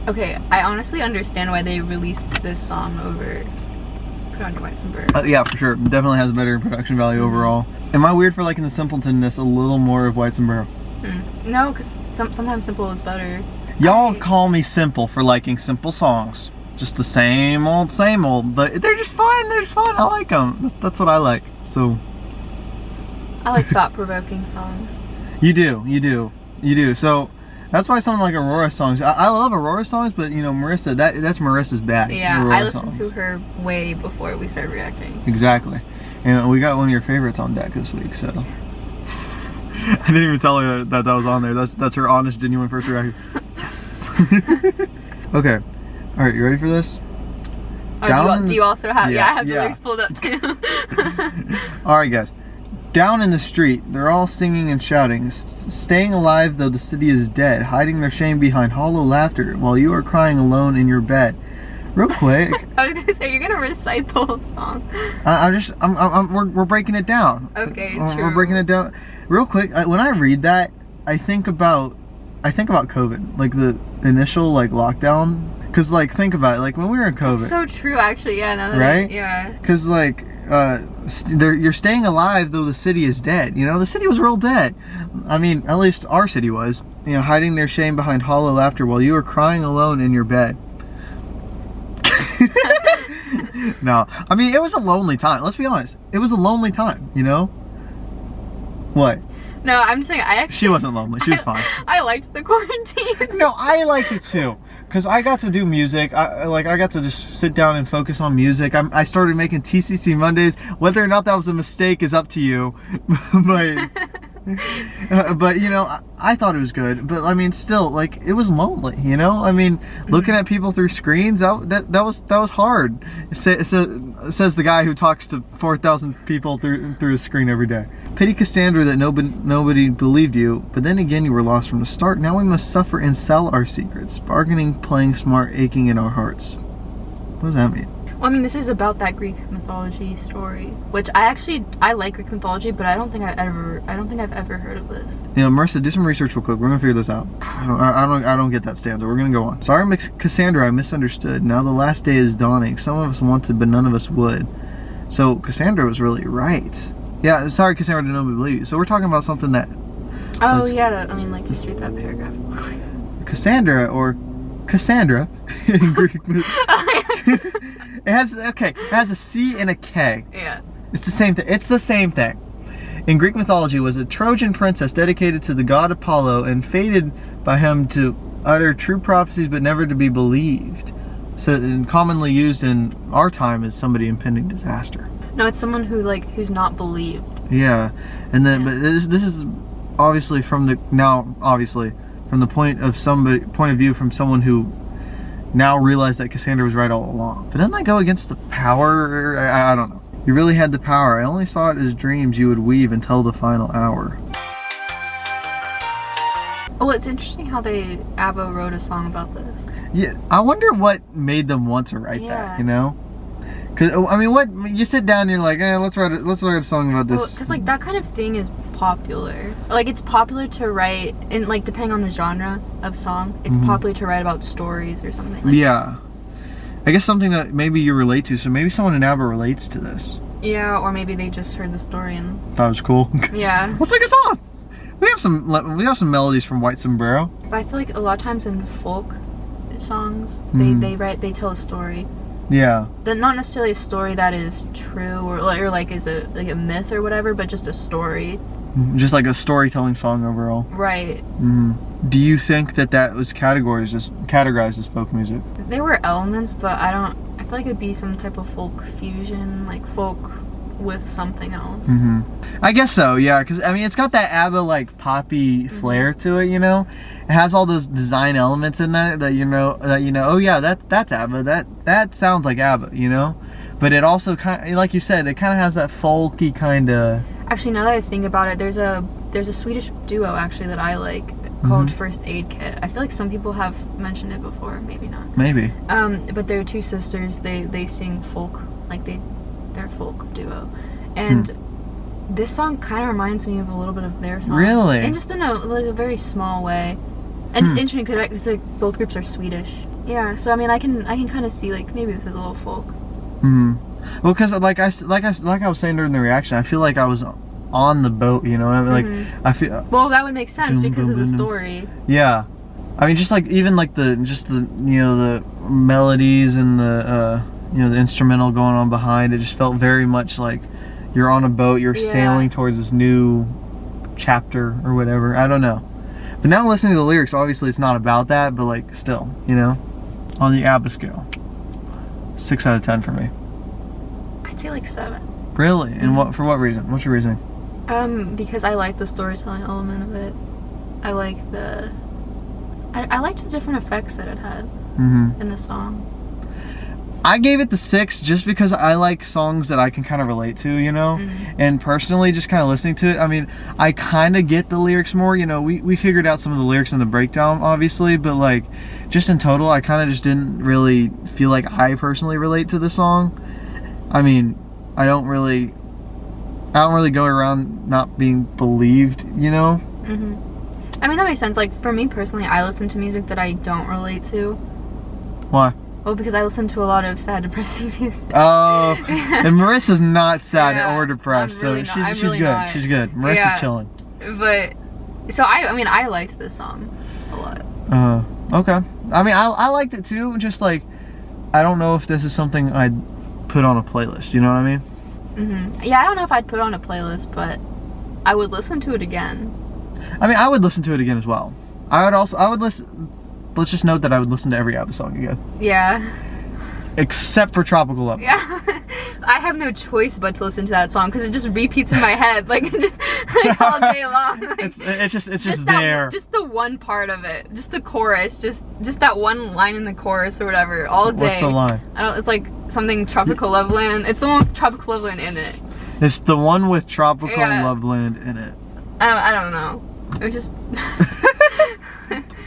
Okay, I honestly understand why they released this song over Put On Your White Sombrero. Yeah, for sure. Definitely has better production value overall. Am I weird for liking the simpletonness a little more of White Sombrero? No, because sometimes simple is better. Y'all call me simple for liking simple songs. Just the same old, but they're just fun. They're just fun. I like them. That's what I like. So I like thought-provoking songs. You do. So that's why something like Aurora songs. I love Aurora songs, but you know, Marissa, that's Marissa's bag. Yeah, Aurora I listened songs. to her way before we started reacting. Exactly. And we got one of your favorites on deck this week, so. Yes. I didn't even tell her that was on there. That's her honest, genuine first reaction. Yes. Okay. All right, you ready for this? Oh, do you also have? Yeah, I have the lyrics pulled up too. All right, guys. Down in the street, they're all singing and shouting, staying alive though the city is dead, hiding their shame behind hollow laughter while you are crying alone in your bed. Real quick. I was gonna say, you're gonna recite the whole song. We're breaking it down. Okay, true. We're breaking it down. Real quick, when I read that, I think about COVID, like the initial like lockdown. Cause like think about it, like when we were in COVID. That's so true, actually. Yeah. Now that right? Yeah. Cause like you're staying alive though the city is dead. You know, the city was real dead. I mean, at least our city was. You know, hiding their shame behind hollow laughter while you were crying alone in your bed. No, I mean it was a lonely time. Let's be honest. It was a lonely time. You know. What? No, I'm just saying. She wasn't lonely. She was fine. I liked the quarantine. No, I liked it too. Cause I got to do music. I got to just sit down and focus on music. I started making TCC Mondays. Whether or not that was a mistake is up to you. But you know, I thought it was good. But I mean, still, like it was lonely. You know, I mean, looking at people through screens that was hard. It says the guy who talks to 4,000 people through a screen every day. Pity Cassandra that nobody believed you, but then again you were lost from the start. Now we must suffer and sell our secrets, bargaining, playing smart, aching in our hearts. What does that mean? Well, I mean, this is about that Greek mythology story, which I like Greek mythology, but I don't think I've ever heard of this. Yeah, Marissa, do some research real quick. We're gonna figure this out. I don't get that stanza. We're gonna go on. Sorry, Cassandra, I misunderstood. Now the last day is dawning. Some of us wanted, but none of us would. So Cassandra was really right. Yeah, sorry, Cassandra, didn't nobody believe you. So we're talking about something that. Oh yeah, I mean, like just read that paragraph. Cassandra or Cassandra in Greek. It has a C and a K. Yeah. It's the same thing. It's the same thing. In Greek mythology, was a Trojan princess dedicated to the god Apollo and fated by him to utter true prophecies but never to be believed. So, and commonly used in our time as somebody impending disaster. No, it's someone who's not believed. Yeah, and then but this is obviously from the point of view from someone who now realized that Cassandra was right all along. But doesn't that go against the power? I don't know. You really had the power. I only saw it as dreams you would weave until the final hour. Oh, it's interesting how ABBA wrote a song about this. Yeah, I wonder what made them want to write that, you know? Cause I mean, what you sit down and you're like, let's write a song about this. Well, cause like that kind of thing is popular. Like it's popular to write, and like depending on the genre of song, it's popular to write about stories or something. Like yeah, I guess something that maybe you relate to. So maybe someone in ABBA relates to this. Yeah, or maybe they just heard the story and thought it was cool. Yeah. Let's make a song. We have some melodies from White Sombrero. But I feel like a lot of times in folk songs, they tell a story. Yeah. Not necessarily a story that is true or like is a myth or whatever, but just a story. Just like a storytelling song overall. Right. Do you think that was categorized as folk music? There were elements, but I feel like it'd be some type of folk fusion, like folk with something else. I guess so, yeah, because I mean it's got that ABBA like poppy flair to it, you know. It has all those design elements in that you know oh yeah, that's ABBA, that sounds like ABBA, you know. But it also kind of, like you said, it kind of has that folky kind of. Actually, now that I think about it, there's a Swedish duo actually that I like called First Aid Kit. I feel like some people have mentioned it before, maybe not. Maybe. But they're two sisters. They sing folk, like they're a folk duo, and this song kind of reminds me of a little bit of their song. Really? And just in a very small way. And it's interesting because like both groups are Swedish. Yeah, so I mean, I can kind of see like maybe this is a little folk. Hmm. Well, because like I was saying during the reaction, I feel like I was on the boat. You know what I mean? Like I feel. Well, that would make sense because of the story. Yeah. I mean, just like even like the the melodies and the the instrumental going on behind it just felt very much like you're on a boat, you're sailing towards this new chapter or whatever. I don't know. But now listening to the lyrics, obviously it's not about that, but like still, on the ABBA scale, 6 out of 10 for me. I'd say like 7. Really? And for what reason? What's your reasoning? Because I like the storytelling element of it. I like I liked the different effects that it had in the song. I gave it the 6 just because I like songs that I can kind of relate to, and personally just kind of listening to it. I mean, I kind of get the lyrics more, we figured out some of the lyrics in the breakdown, obviously, but like just in total, I kind of just didn't really feel like I personally relate to the song. I mean, I don't really go around not being believed, I mean, that makes sense. Like, for me personally, I listen to music that I don't relate to. Why? Well, because I listen to a lot of sad, depressing music. Oh, and Marissa's not sad or depressed, really so not. she's good. Not. She's good. Marissa's chilling. But, so I liked this song a lot. Okay. I mean, I liked it too, just like, I don't know if this is something I'd put on a playlist, you know what I mean? Yeah, I don't know if I'd put it on a playlist, but I would listen to it again. I mean, I would listen to it again as well. I would listen. Let's just note that I would listen to every ABBA song again. Yeah. Except for Tropical Love. Yeah. I have no choice but to listen to that song because it just repeats in my head like all day long. Like, it's just there. Just the one part of it, just the chorus, just that one line in the chorus or whatever, all day. What's the line? It's like something Tropical Loveland. It's the one with Tropical Loveland in it. It's the one with Tropical Loveland in it. I don't know. It was just